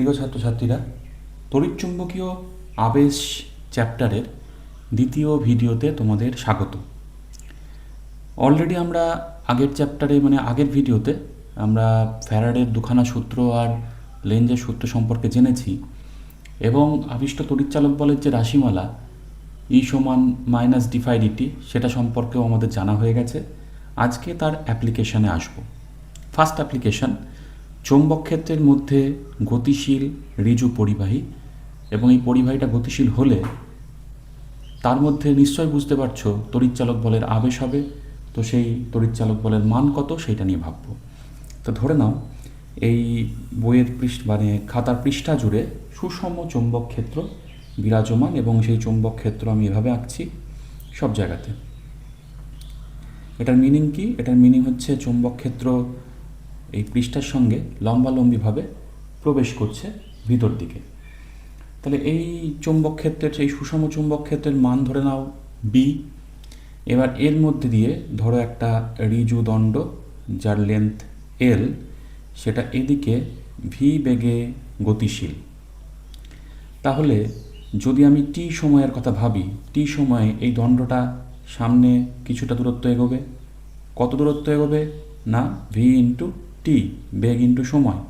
প্রিয় ছাত্রছাত্রীরা, তড়িৎচুম্বকীয় আবেশ চ্যাপ্টারের দ্বিতীয় ভিডিওতে তোমাদের স্বাগত। অলরেডি আমরা আগের চ্যাপ্টারে আগের ভিডিওতে আমরা ফ্যারাডের দুখানা সূত্র আর লেঞ্জের সূত্র সম্পর্কে জেনেছি এবং আবিষ্ট তড়িৎচালক বলের যে রাশিমালা ই সমান মাইনাস ডিফাই ডিটি সেটা সম্পর্কেও আমাদের জানা হয়ে গেছে। আজকে তার অ্যাপ্লিকেশানে আসব। ফার্স্ট অ্যাপ্লিকেশান, চৌম্বক ক্ষেত্রের মধ্যে গতিশীল ঋজু পরিবাহী, এবং এই পরিবাহীটা গতিশীল হলে তার মধ্যে নিশ্চয় বুঝতে পারছো তড়িৎচালক বলের আবেশ হবে। তো সেই তড়িৎচালক বলের মান কত সেইটা নিয়ে ভাবব। তো ধরে নাও এই বইয়ের খাতার পৃষ্ঠা জুড়ে সুষম চৌম্বক ক্ষেত্র বিরাজমান, এবং সেই চৌম্বক ক্ষেত্র আমি এভাবে আঁকছি সব জায়গাতে। এটার মিনিং কি? এটার মিনিং হচ্ছে চৌম্বক ক্ষেত্র এই পৃষ্ঠার সঙ্গে লম্বালম্বিভাবে প্রবেশ করছে ভিতর দিকে। তাহলে এই চৌম্বক ক্ষেত্রের, এই সুষম চৌম্বক ক্ষেত্রের মান ধরে নাও বি। এবার এর মধ্যে দিয়ে ধরো একটা ঋজু দণ্ড যার লেন্থ এল, সেটা এদিকে ভি বেগে গতিশীল। তাহলে যদি আমি টি সময়ের কথা ভাবি, টি সময়ে এই দণ্ডটা সামনে কিছুটা দূরত্ব এগোবে। কত দূরত্ব এগোবে? না, ভি ইন্টু টি, বেগ ইন্টু সময়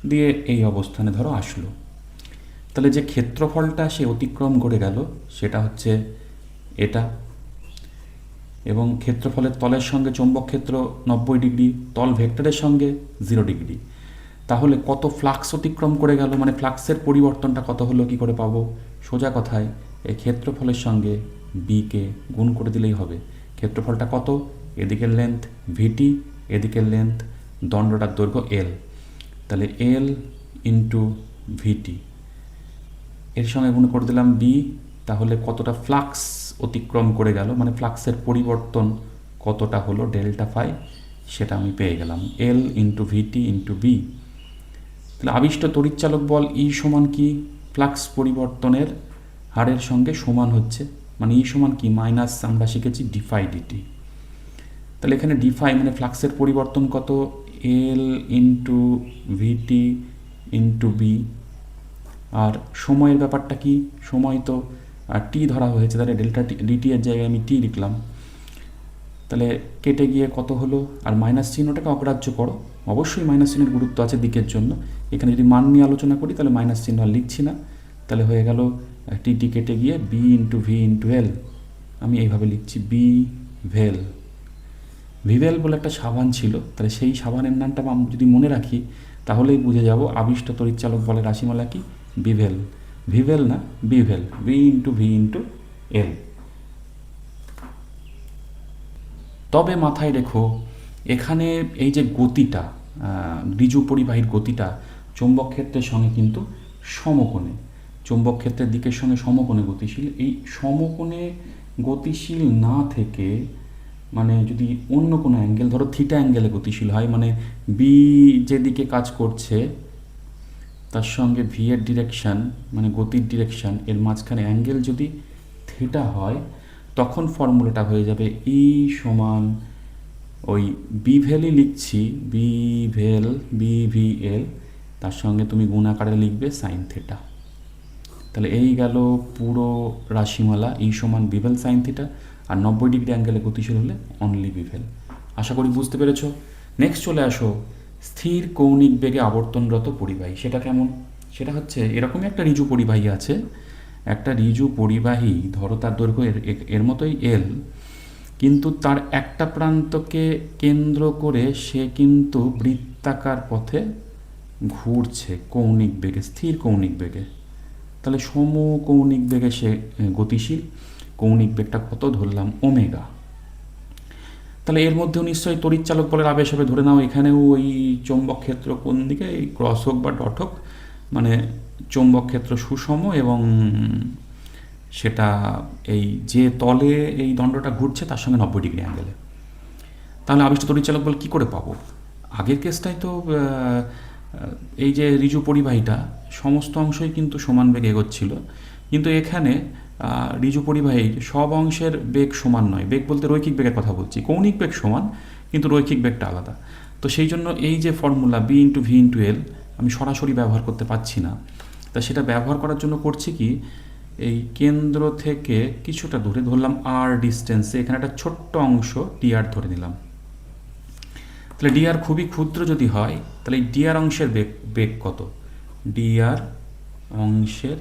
দিয়ে এই অবস্থানে ধরো আসলো। তাহলে যে ক্ষেত্রফলটা সে অতিক্রম করে গেল সেটা হচ্ছে এটা, এবং ক্ষেত্রফলের তলের সঙ্গে চৌম্বক ক্ষেত্র 90 ডিগ্রি, তল ভেক্টরের সঙ্গে 0 ডিগ্রি। তাহলে কত ফ্লাক্স অতিক্রম করে গেল, ফ্লাক্সের পরিবর্তনটা কত হলো কী করে পাবো? সোজা কথায় এই ক্ষেত্রফলের সঙ্গে বিকে গুণ করে দিলেই হবে। ক্ষেত্রফলটা কত? এদিকের লেন্থ ভিটি, এদিকের লেন্থ দণ্ডটার দৈর্ঘ্য এল। তাহলে এল ইন্টু ভিটি, এর সঙ্গে গুণ করে দিলাম বি। তাহলে কতটা ফ্লাক্স অতিক্রম করে গেল, ফ্লাক্সের পরিবর্তন কতটা হলো ডেল্টা ফাই, সেটা আমি পেয়ে গেলাম এল ইন্টু ভিটি ইন্টু বি। তাহলে আবিষ্ট তড়িৎচালক বল ই সমান কি? ফ্লাক্স পরিবর্তনের হারের সঙ্গে সমান হচ্ছে, ই সমান কি? মাইনাস আমরা শিখেছি ডিফাই ডিটি। তাহলে এখানে ডিফাই ফ্লাক্সের পরিবর্তন কত? এল ইন্টু ভিটি ইন্টু বি। আর সময়ের ব্যাপারটা কি? সময় তো টি ধরা হয়েছে, তাহলে ডেল্টা ডিটি এর জায়গায় আমি টি লিখলাম। তাহলে কেটে গিয়ে কত হলো? আর মাইনাস চিহ্নটাকে অগ্রাহ্য করো, অবশ্যই মাইনাস চিহ্নের গুরুত্ব আছে দিকের জন্য। এখানে যদি মান নিয়ে আলোচনা করি তাহলে মাইনাস চিহ্ন আর লিখছি না। তাহলে হয়ে গেল টি কেটে গিয়ে B into V into L. আমি এইভাবে লিখছি বি ভেল। ভিভেল বলে একটা সাবান ছিল, তাহলে সেই সাবানের নামটা যদি মনে রাখি তাহলেই বুঝে যাব আবিষ্ট তড়িৎচালক বলের রাশিমালা কি? বিভেল। ভিভেল না, bevel, B into V into এল। তবে মাথায় রেখো এখানে এই যে গতিটা, ঋজু পরিবাহীর গতিটা চৌম্বক ক্ষেত্রের সঙ্গে কিন্তু সমকোণে, চৌম্বক ক্ষেত্রের দিকের সঙ্গে সমকোণে গতিশীল। এই সমকোণে গতিশীল না থেকে যদি অন্য কোনো অ্যাঙ্গেল, ধরো থিটা অ্যাঙ্গেলে গতিশীল হয়, বি যেদিকে কাজ করছে তার সঙ্গে ভি এর ডিরেকশান, গতির ডিরেকশান, এর মাঝখানে অ্যাঙ্গেল যদি থিটা হয়, তখন ফর্মুলাটা হয়ে যাবে ই সমান ওই বি ভ্যালই লিখছি, বি ভেল বি ভি এল, তার সঙ্গে তুমি গুণ আকারে লিখবে সাইন থিটা। তাহলে এই গেল পুরো রাশিমালা ই সমান বিভেল সাইন থিটা, আর 90 ডিগ্রি অ্যাঙ্গেলে গতিশীল হলে অনলি বিভেল। আশা করি বুঝতে পেরেছ। নেক্সট চলে আসো স্থির কৌণিক বেগে আবর্তনরত পরিবাহী। সেটা কেমন? সেটা হচ্ছে এরকমই একটা ঋজু পরিবাহী আছে, একটা ঋজু পরিবাহী, ধরো তার দৈর্ঘ্য এর মতোই এল, কিন্তু তার একটা প্রান্তকে কেন্দ্র করে সে কিন্তু বৃত্তাকার পথে ঘুরছে কৌণিক বেগে, স্থির কৌণিক বেগে। তাহলে সমকৌণিক বেগে সে গতিশীল। কৌণিক বেগটা কত ধরলাম? ওমেগা। তাহলে এর মধ্যেও নিশ্চয়ই তড়িৎচালক বলের আবেশ হবে। ধরে নাও এখানেও ওই চৌম্বক ক্ষেত্র কোন দিকে, এই ক্রস হোক বা ডট হোক, চৌম্বক ক্ষেত্র সুষম, এবং সেটা এই যে তলে এই দণ্ডটা ঘুরছে তার সঙ্গে 90 ডিগ্রি অ্যাঙ্গেলে। তাহলে আবিষ্ট তড়িৎচালক বল কী করে পাবো? আগের কেসটাই তো এই যে ঋজু পরিবাহীটা সমস্ত অংশই কিন্তু সমান বেগে এগোচ্ছিল, কিন্তু এখানে ঋজু পরিবাহীর সব অংশের বেগ সমান নয়। বেগ বলতে রৈখিক বেগের কথা বলছি, কৌণিক বেগ সমান কিন্তু রৈখিক বেগটা আলাদা। তো সেই জন্য এই যে formula B into V into L, আমি সরাসরি ব্যবহার করতে পারছি না। তা সেটা ব্যবহার করার জন্য করছি কি, এই কেন্দ্র থেকে কিছুটা দূরে ধরলাম আর ডিস্টেন্সে, এখানে একটা ছোট্ট অংশ ডিআর ধরে নিলাম। তাহলে ডিআর খুবই ক্ষুদ্র যদি হয়, তাহলে এই ডিআর অংশের বেগ কত? ডিআর অংশের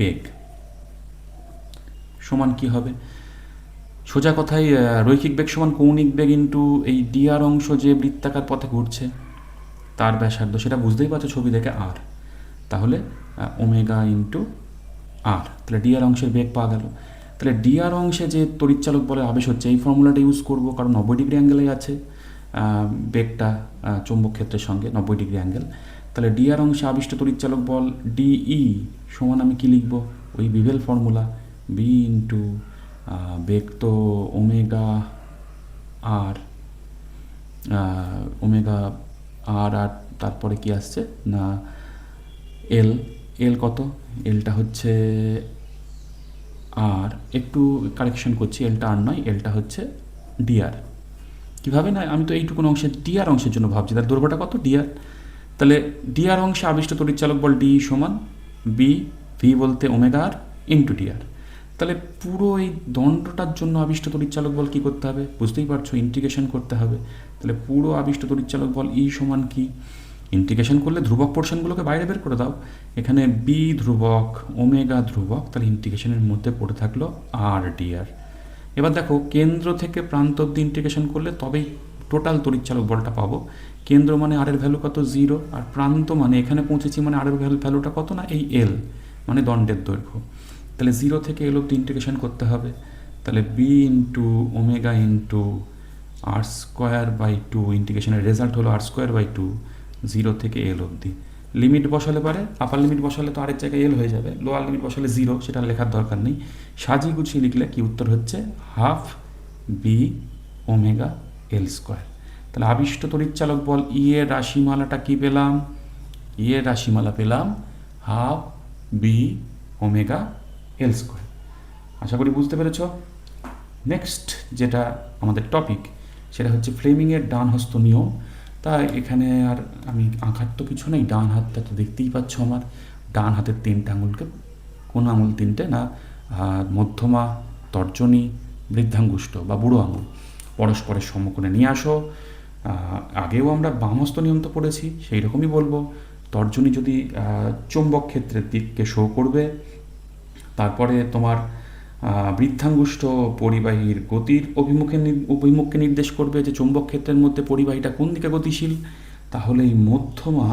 বেগ সমান কি হবে? সোজা কথায় রৈখিক বেগ সমান কৌণিক বেগ ইন্টু এই ডিআর অংশ যে বৃত্তাকার পথে ঘুরছে তার ব্যাসার্ধ, সেটা বুঝতেই পারছো ছবি দেখে, আর। তাহলে ওমেগা ইন্টু আর। তাহলে ডিআর অংশের বেগ পাওয়া গেল। তাহলে ডিআর অংশে যে তড়িৎচালক বলে আবেশ হচ্ছে, এই ফর্মুলাটা ইউজ করব, কারণ 90 ডিগ্রি অ্যাঙ্গেলে আছে বেগটা চৌম্বক ক্ষেত্রের সঙ্গে 90 ডিগ্রি অ্যাঙ্গেল। তাহলে ডিআর অংশে আবিষ্ট তড়িৎচালক বল ডিই সমান আমি কি লিখব? ওই বিভেল ফর্মুলা, বি ইন্টু বেগ তো ওমেগা আর, ওমেগা আর, আর তারপরে কি আসছে না এল। এল কত? এলটা হচ্ছে আর, একটু কারেকশন করছি, এলটা আর নয়, এলটা হচ্ছে ডিআর। কীভাবে না, আমি তো এইটুকুন অংশের ডিআর অংশের জন্য ভাবছি, তার দৈর্ঘ্যটা কত? ডিআর। তাহলে ডিআর অংশে আবিষ্ট তড়িৎচালক বল ডি সমান বি, ভি বলতে ওমেগা আর ইন্টু ডিআর। তাহলে পুরো এই দণ্ডটার জন্য আবিষ্ট তড়িৎচালক বল কী করতে হবে? বুঝতেই পারছো, ইন্টিগ্রেশন করতে হবে। তাহলে পুরো আবিষ্ট তড়িৎচালক বল ই সমান কি? ইন্টিগ্রেশন করলে ধ্রুবক পোর্শনগুলোকে বাইরে বের করে দাও, এখানে বি ধ্রুবক, ওমেগা ধ্রুবক, তাহলে ইন্টিগ্রেশনের মধ্যে পড়ে থাকলো আর ডিআর। এবার দেখো, কেন্দ্র থেকে প্রান্ত অব্দি ইন্টিগ্রেশন করলে তবেই টোটাল তড়িৎচালক বলটা পাবো। কেন্দ্র মানে আর এর ভ্যালু কত? 0, আর প্রান্ত মানে এখানে পৌঁছেছি মানে আর এর ভ্যালুটা কত না এই এল, মানে দণ্ডের দৈর্ঘ্য। তাহলে 0 থেকে এল অব্দি ইন্টিগ্রেশন করতে হবে। তাহলে B into omega into r square by 2, ইন্টিগ্রেশনের রেজাল্ট হলো আর স্কোয়ার বাই 2, 0 থেকে এল অব্দি। লিমিট বসালে পারে, আপার লিমিট বসালে তো আরেক জায়গায় এল হয়ে যাবে, লোয়ার লিমিট বসালে 0, সেটা লেখার দরকার নেই। সাজিয়ে গুছিয়ে লিখলে কি উত্তর হচ্ছে? Half B omega L square. তাহলে আবিষ্ট তড়িৎচালক বল ই এর রাশিমালাটা কি পেলাম? ই এর রাশিমালা পেলাম half B omega L square. আশা করি বুঝতে পেরেছ। নেক্সট যেটা আমাদের টপিক, সেটা হচ্ছে ফ্লেমিংয়ের ডান হস্ত নিয়ম। তাই এখানে আর আমি আঁকার তো কিছু নেই, ডান হাতটা তো দেখতেই পাচ্ছ, আমার ডান হাতের 3টে আঙুলকে, কোন আঙুল 3টে না, মধ্যমা, তর্জনী, বৃদ্ধাঙ্গুষ্ঠ বা বুড়ো আঙুল পরস্পরের সম্মুখীনে নিয়ে আসো। আগেও আমরা বামহস্ত নিয়ম তো পড়েছি, সেই রকমই বলবো। তর্জনী যদি চৌম্বক ক্ষেত্রের দিককে শো করবে, তারপরে তোমার বৃদ্ধাঙ্গুষ্ঠ পরিবাহীর গতির অভিমুখকে নির্দেশ করবে যে চৌম্বক ক্ষেত্রের মধ্যে পরিবাহীটা কোন দিকে গতিশীল। তাহলে এই মধ্যমা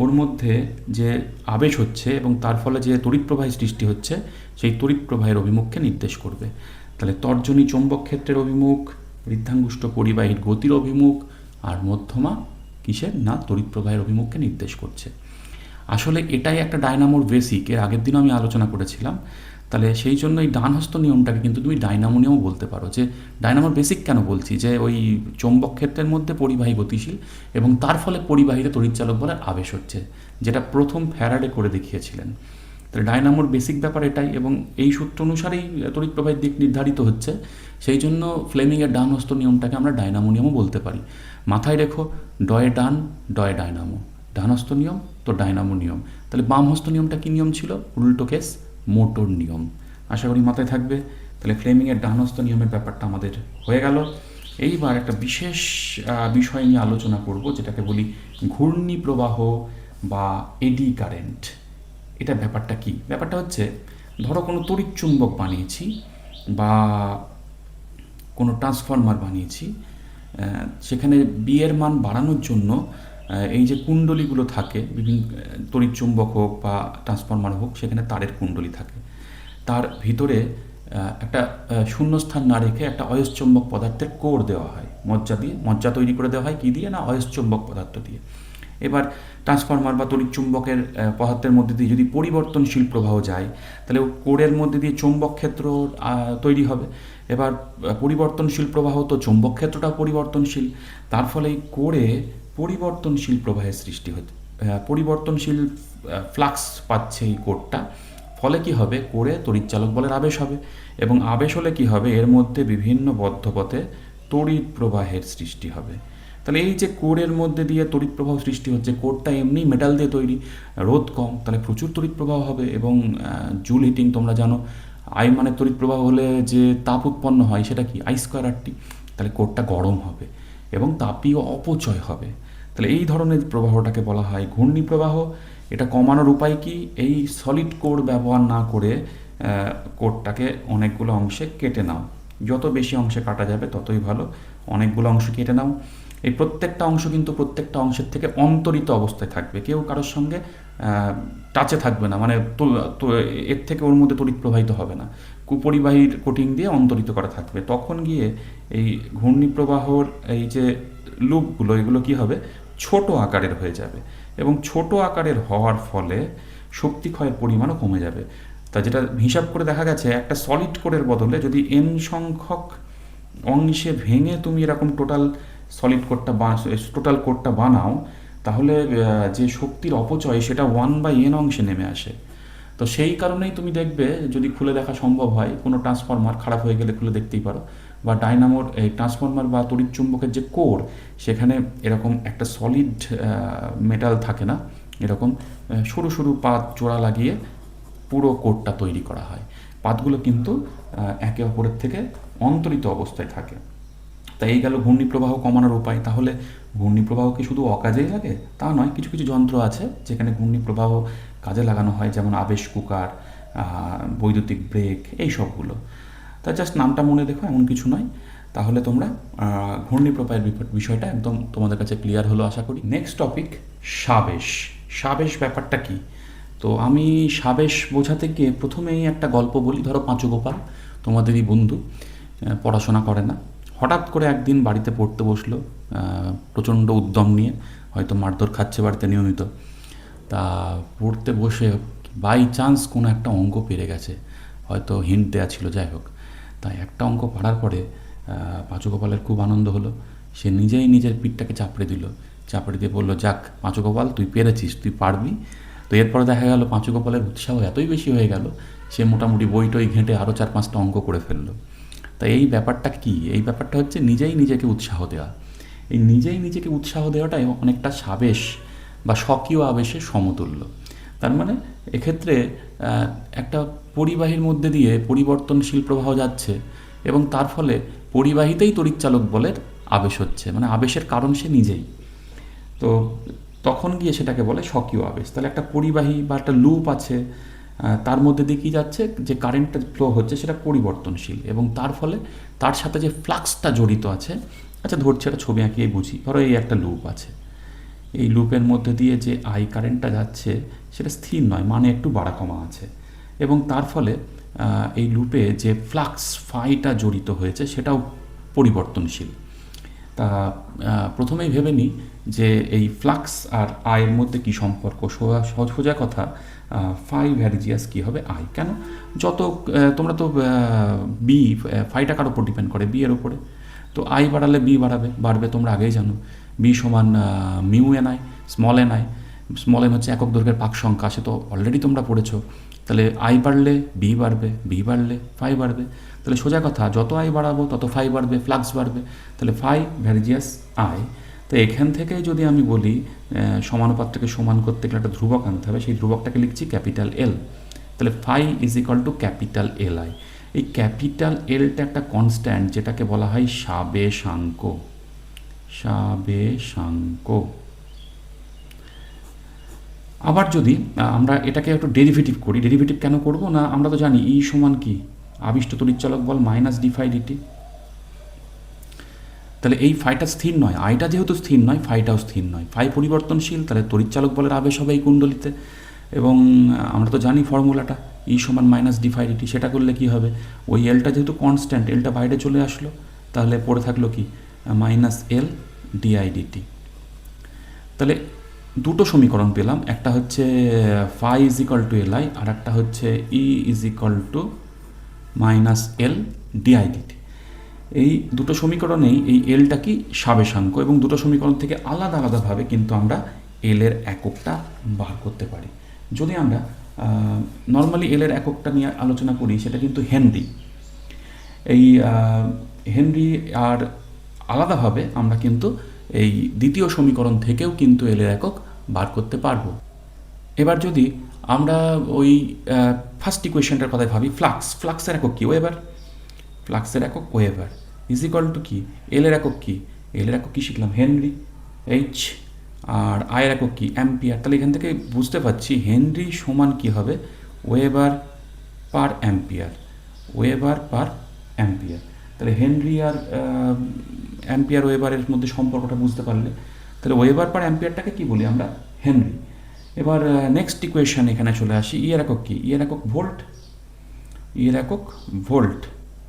ওর মধ্যে যে আবেশ হচ্ছে এবং তার ফলে যে তড়িৎ প্রবাহের সৃষ্টি হচ্ছে, সেই তড়িৎ প্রবাহের অভিমুখকে নির্দেশ করবে। তাহলে তর্জনী চৌম্বক ক্ষেত্রের অভিমুখ, বৃদ্ধাঙ্গুষ্ঠ পরিবাহীর গতির অভিমুখ, আর মধ্যমা কিসের না তড়িৎ প্রবাহের অভিমুখকে নির্দেশ করছে। আসলে এটাই একটা ডায়নামোর বেসিক, এর আগের দিনও আমি আলোচনা করেছিলাম। তাহলে সেই জন্য এই ডানহস্ত নিয়মটাকে কিন্তু তুমি ডায়নামো নিয়মও বলতে পারো। যে ডায়নামোর বেসিক কেন বলছি, যে ওই চৌম্বক ক্ষেত্রের মধ্যে পরিবাহী গতিশীল এবং তার ফলে পরিবাহীতে তড়িৎচালক বলের আবেশ হচ্ছে, যেটা প্রথম ফ্যারাডে করে দেখিয়েছিলেন। তাহলে ডায়নামোর বেসিক ব্যাপার এটাই, এবং এই সূত্র অনুসারেই তড়িৎ প্রবাহের দিক নির্ধারিত হচ্ছে। সেই জন্য ফ্লেমিংয়ের ডানহস্ত নিয়মটাকে আমরা ডায়নামো নিয়মও বলতে পারি। মাথায় রেখো, ডয়ে ডান, ডয়ে ডায়নামো, ডানহস্ত নিয়ম তো ডায়নামো নিয়ম। তাহলে বামহস্ত নিয়মটা কী নিয়ম ছিল? উল্টো কেস, মোটর নিয়ম। আশা করি মাথায় থাকবে। তাহলে ফ্লেমিংয়ের ডানহস্ত নিয়মের ব্যাপারটা আমাদের হয়ে গেল। এইবার একটা বিশেষ বিষয় নিয়ে আলোচনা করব, যেটাকে বলি ঘূর্ণি প্রবাহ বা এডি কারেন্ট। এটা ব্যাপারটা কি? ব্যাপারটা হচ্ছে, ধরো কোনো তড়িৎ চুম্বক বানিয়েছি বা কোনো ট্রান্সফর্মার বানিয়েছি, সেখানে বি এর মান বাড়ানোর জন্য এই যে কুণ্ডলীগুলো থাকে, বিভিন্ন তড়িৎ চুম্বক হোক বা ট্রান্সফর্মার হোক, সেখানে তারের কুণ্ডলী থাকে। তার ভিতরে একটা শূন্যস্থান না রেখে একটা অয়স্চুম্বক পদার্থের কোর দেওয়া হয়, মজ্জা তৈরি করে দেওয়া হয়, কী দিয়ে না অয়স্চুম্বক পদার্থ দিয়ে। এবার ট্রান্সফর্মার বা তড়িৎ চুম্বকের পদার্থের মধ্যে দিয়ে যদি পরিবর্তনশীল প্রবাহ যায়, তাহলে কোরের মধ্যে দিয়ে চৌম্বক ক্ষেত্র তৈরি হবে। এবার পরিবর্তনশীল প্রবাহ তো চৌম্বক ক্ষেত্রটাও পরিবর্তনশীল, তার ফলে এই কোরে পরিবর্তনশীল প্রবাহের সৃষ্টি হচ্ছে, পরিবর্তনশীল ফ্লাক্স পাচ্ছে এই কোরটা। ফলে কি হবে? কোরে তড়িৎচালক বলের আবেশ হবে, এবং আবেশ হলে কি হবে? এর মধ্যে বিভিন্ন বদ্ধপথে তড়িৎ প্রবাহের সৃষ্টি হবে। তাহলে এই যে কোরের মধ্যে দিয়ে তড়িৎ প্রবাহ সৃষ্টি হচ্ছে, কোরটা এমনি মেটাল দিয়ে তৈরি, রোধ কম, তাহলে প্রচুর তড়িৎ প্রবাহ হবে। এবং জুল হিটিং তোমরা জানো, আই মানে তড়িৎ প্রবাহ হলে যে তাপ উৎপন্ন হয় সেটা কি, আই স্কোয়ার আর টি। তাহলে কোরটা গরম হবে এবং তাপীয় অপচয় হবে। তাহলে এই ধরনের প্রবাহটাকে বলা হয় ঘূর্ণি প্রবাহ। এটা কমানোর উপায় কি, এই সলিড কোর ব্যবহার না করে কোরটাকে অনেকগুলো অংশে কেটে নাও, যত বেশি অংশে কাটা যাবে ততই ভালো। অনেকগুলো অংশ কেটে নাও, এই প্রত্যেকটা অংশ কিন্তু প্রত্যেকটা অংশের থেকে অন্তরিত অবস্থায় থাকবে, কেউ কারোর সঙ্গে টাচে থাকবে না, মানে এর থেকে ওর মধ্যে তড়িৎ প্রবাহিত হবে না, কুপরিবাহীর কোটিং দিয়ে অন্তরিত করা থাকবে। তখন গিয়ে এই ঘূর্ণি প্রবাহর এই যে লুপগুলো, এগুলো কি হবে, ছোট আকারের হয়ে যাবে এবং ছোট আকারের হওয়ার ফলে শক্তি ক্ষয়ের পরিমাণও কমে যাবে। তা যেটা হিসাব করে দেখা গেছে, একটা সলিড কোরের বদলে যদি এন সংখ্যক অংশে ভেঙে তুমি এরকম টোটাল সলিড কোডটা টোটাল কোডটা বানাও, তাহলে যে শক্তির অপচয় সেটা 1/n অংশে নেমে আসে। তো সেই কারণেই তুমি দেখবে, যদি খুলে দেখা সম্ভব হয়, কোনো ট্রান্সফরমার খারাপ হয়ে গেলে খুলে দেখতেই পারো, বা ডাইনামোর এই ট্রান্সফরমার বা তড়িৎ চুম্বকের যে কোর, সেখানে এরকম একটা সলিড মেটাল থাকে না, এরকম সরু সরু পাত জোড়া লাগিয়ে পুরো কোডটা তৈরি করা হয়। পাতগুলো কিন্তু একে অপরের থেকে অন্তরিত অবস্থায় থাকে। তাই এই গেল ঘূর্ণিপ্রবাহ কমানোর উপায়। তাহলে ঘূর্ণিপ্রবাহ কি শুধু অকাজেই লাগে তা নয়, কিছু কিছু যন্ত্র আছে যেখানে ঘূর্ণিপ্রবাহ কাজে লাগানো হয়, যেমন আবেশ কুকার, বৈদ্যুতিক ব্রেক, এই সবগুলো। তা জাস্ট নামটা মনে দেখো, এমন কিছু নয়। তাহলে তোমরা ঘূর্ণিপ্রবাহের বিষয়টা একদম তোমাদের কাছে ক্লিয়ার হলো আশা করি। Next topic, সাবেশ। সাবেশ ব্যাপারটা কি? তো আমি সাবেশ বোঝাতে গিয়ে প্রথমেই একটা গল্প বলি। ধরো পাঁচুগোপাল তোমাদেরই বন্ধু, পড়াশোনা করে না, হঠাৎ করে একদিন বাড়িতে পড়তে বসলো প্রচণ্ড উদ্যম নিয়ে, হয়তো মারধর খাচ্ছে বাড়িতে নিয়মিত। তা পড়তে বসে বাই চান্স কোনো একটা অঙ্ক পেরে গেছে, হয়তো হিন্ট দেওয়া ছিল, যাই হোক। তাই একটা অঙ্ক পড়ার পরে পাঁচুগোপালের খুব আনন্দ হলো। সে নিজেই নিজের পিঠটাকে চাপড়ে দিল, চাপড়ে দিয়ে বললো, যাক পাঁচুগোপাল, তুই পেরেছিস, তুই পারবি। তো এরপরে দেখা গেল পাঁচুগোপালের উৎসাহ এতই বেশি হয়ে গেল, সে মোটামুটি বইটই ঘেঁটে আরও 4-5টা অঙ্ক করে ফেললো। তাই এই ব্যাপারটা কি, এই ব্যাপারটা হচ্ছে নিজেই নিজেকে উৎসাহ দেওয়া। এই নিজেই নিজেকে উৎসাহ দেওয়াটাই অনেকটা সাবেশ বা স্বকীয় আবেশের সমতুল্য। তার মানে এক্ষেত্রে একটা পরিবাহীর মধ্যে দিয়ে পরিবর্তনশীল প্রবাহ যাচ্ছে এবং তার ফলে পরিবাহিতেই তড়িৎচালক বলের আবেশ হচ্ছে, মানে আবেশের কারণ সে নিজেই। তো তখন গিয়ে সেটাকে বলে স্বকীয় আবেশ। তাহলে একটা পরিবাহী বা একটা লুপ আছে, তার মধ্যে দিয়ে কী যাচ্ছে, যে কারেন্টটা ফ্লো হচ্ছে সেটা পরিবর্তনশীল এবং তার ফলে তার সাথে যে ফ্লাক্সটা জড়িত আছে, আচ্ছা ধরছি একটা ছবি আঁকিয়ে বুঝি। ধরো এই একটা লুপ আছে, এই লুপের মধ্যে দিয়ে যে আই কারেন্টটা যাচ্ছে সেটা স্থির নয়, মানে একটু বাড়া কমা আছে, এবং তার ফলে এই লুপে যে ফ্লাক্স ফাইটা জড়িত হয়েছে সেটাও পরিবর্তনশীল। তা প্রথমেই ভেবে নিই যে এই ফ্লাক্স আর আয়ের মধ্যে কী সম্পর্ক। সোজা কথা, ফাই ভ্যারিজিয়াস কী হবে আই, কেন? যত তোমরা তো বি, ফাইটা কার ওপর ডিপেন্ড করে, বি এর ওপরে। তো আই বাড়ালে বি বাড়বে, তোমরা আগেই জানো। বি সমান mu N I, small N I. Small N হচ্ছে একক দৈর্ঘ্যের পাক সংখ্যা, সে তো অলরেডি তোমরা পড়েছো। তাহলে আই বাড়লে বি বাড়বে, বি বাড়লে ফাই বাড়বে। তাহলে সোজা কথা, যত আই বাড়াবো তত ফাই বাড়বে, ফ্লাক্স বাড়বে। তাহলে ফাই ভ্যারিজিয়াস আই। তো এখান থেকে যদি আমি বলি সমানুপাতটাকে সমান করতে গেলে একটা ধ্রুবক আনতে হবে, সেই ধ্রুবকটাকে লিখছি ক্যাপিটাল এল। তাহলে phi is equal to capital L I. এই ক্যাপিটাল এলটা একটা কনস্ট্যান্ট, যেটাকে বলা হয় সাবেশাঙ্ক। সাবেশাঙ্ক। আবার যদি আমরা এটাকে একটু ডেরিভেটিভ করি, ডেরিভেটিভ কেন করব না, আমরা তো জানি ই সমান কি, আবিষ্ট তড়িৎচালক বল মাইনাস ডি ফাই ডিটি। তাহলে এই ফাইটা স্থির নয়, আইটা যেহেতু স্থির নয়, ফাইটাও স্থির নয়। ফাই পরিবর্তনশীল, তাহলে তড়িৎচালক বলের আবেশ হবে এই কুণ্ডলিতে। এবং আমরা তো জানি ফর্মুলাটা, ই সমান মাইনাস ডি ফাই ডিটি। সেটা করলে কি হবে, ওই এলটা যেহেতু কনস্ট্যান্ট, এলটা বাইরে চলে আসলো, তাহলে পড়ে থাকলো কি, মাইনাস এল ডিআই ডিটি। তাহলে দুটো সমীকরণ পেলাম, একটা হচ্ছে phi is equal to L I, আর একটা হচ্ছে E is equal to minus L DI DT. এই দুটো সমীকরণেই এই এলটা কি, সাবেশাঙ্ক, এবং দুটো সমীকরণ থেকে আলাদা আলাদাভাবে কিন্তু আমরা এলের এককটা বার করতে পারি। যদি আমরা নর্মালি এলের এককটা নিয়ে আলোচনা করি, সেটা কিন্তু হেনরি। এই হেনরি আর আলাদাভাবে আমরা কিন্তু এই দ্বিতীয় সমীকরণ থেকেও কিন্তু এল এর একক বার করতে পারবো। এবার যদি আমরা ওই ফার্স্ট ইকুয়েশনটার কথায় ভাবি, ফ্লাক্সের একক কি? ওয়েবার। ফ্লাক্সের একক ওয়েবার ইজ ইকুয়াল টু কি? এল এর একক কি? এল এর একক কি শিখলাম? হেনরি। এইচ আর আয়ের একক কি? অ্যাম্পিয়ার। তাহলে এখান থেকে বুঝতে পারছি হেনরি সমান কি হবে? ওয়েবার পার অ্যাম্পিয়ার। ওয়েবার পার অ্যাম্পিয়ার। তাহলে হেনরি আর অ্যাম্পিয়ার ওয়েবারের মধ্যে সম্পর্কটা বুঝতে পারলে, তাহলে ওয়েবার পার অ্যাম্পিয়ারটাকে কি বলি আমরা? হেনরি। এবার নেক্সট ইকুয়েশন এখানে চলে আসি। ই এর একক কি? ই এর একক ভোল্ট। ই এর একক ভোল্ট।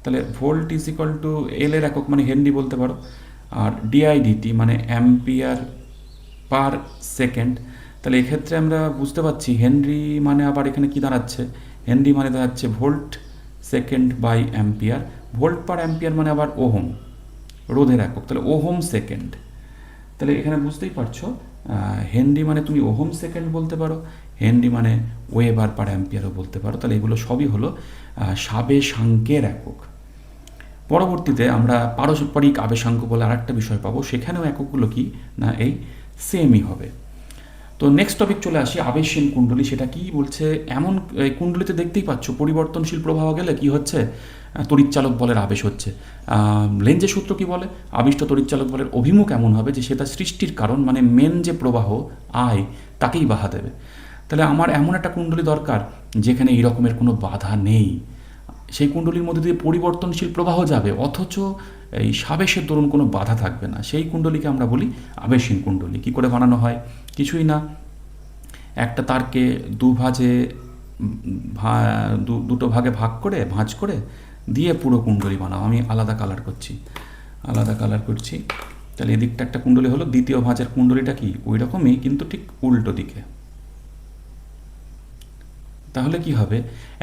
তাহলে ভোল্ট ইজ ইকুয়াল টু এল এর একক মানে হেনরি বলতে পারো, আর ডিআইডিটি মানে অ্যাম্পিয়ার পার সেকেন্ড। তাহলে এক্ষেত্রে আমরা বুঝতে পারছি হেনরি মানে আবার এখানে কি দাঁড়াচ্ছে? হেনরি মানে দাঁড়াচ্ছে volt second by ampere. Volt per ampere মানে আবার ওহম, রোধের একক। তাহলে ওহম সেকেন্ড। তাহলে এখানে বুঝতেই পারছো হেনরি মানে তুমি ওহম সেকেন্ড বলতে পারো, হেনরি মানে ওয়েবার পার অ্যাম্পিয়ারও বলতে পারো। তাহলে এগুলো সবই হলো সাবেশাঙ্কের একক। পরবর্তীতে আমরা পারস্পরিক আবেশাঙ্ক বলে আর একটা বিষয় পাবো, সেখানেও এককগুলো কি না এই সেমই হবে। তো নেক্সট টপিক চলে আসি, আবেশহীন কুণ্ডলী। সেটা কি বলছে? এমন কুণ্ডলীতে দেখতেই পাচ্ছ পরিবর্তনশীল প্রবাহ গেলে কি হচ্ছে? তড়িৎচালক বলের আবেশ হচ্ছে। লেঞ্জের সূত্র কি বলে? আবিষ্ট তড়িৎচালক বলের অভিমুখ এমন হবে যে সেটা সৃষ্টির কারণ মানে মেন যে প্রবাহ আয় তাকেই বাধা দেবে। তাহলে আমার এমন একটা কুণ্ডলী দরকার যেখানে এই রকমের কোনো বাধা নেই, সেই কুণ্ডলীর মধ্যে দিয়ে পরিবর্তনশীল প্রবাহ যাবে অথচ এই সাবেশের দরুন কোনো বাধা থাকবে না, সেই কুণ্ডলীকে আমরা বলি আবেশহীন কুণ্ডলী। কী করে বানানো হয়? কিছুই না, একটা তারকে দুটো ভাগে ভাঁজ করে দিয়ে পুরো কুণ্ডলী বানাও। আমি আলাদা কালার করছি। তাহলে এদিকটা একটা কুণ্ডলী হলো, দ্বিতীয় ভাঁজের কুণ্ডলীটা কি ওই রকমই কিন্তু ঠিক উল্টো দিকে। তাহলে কি হবে?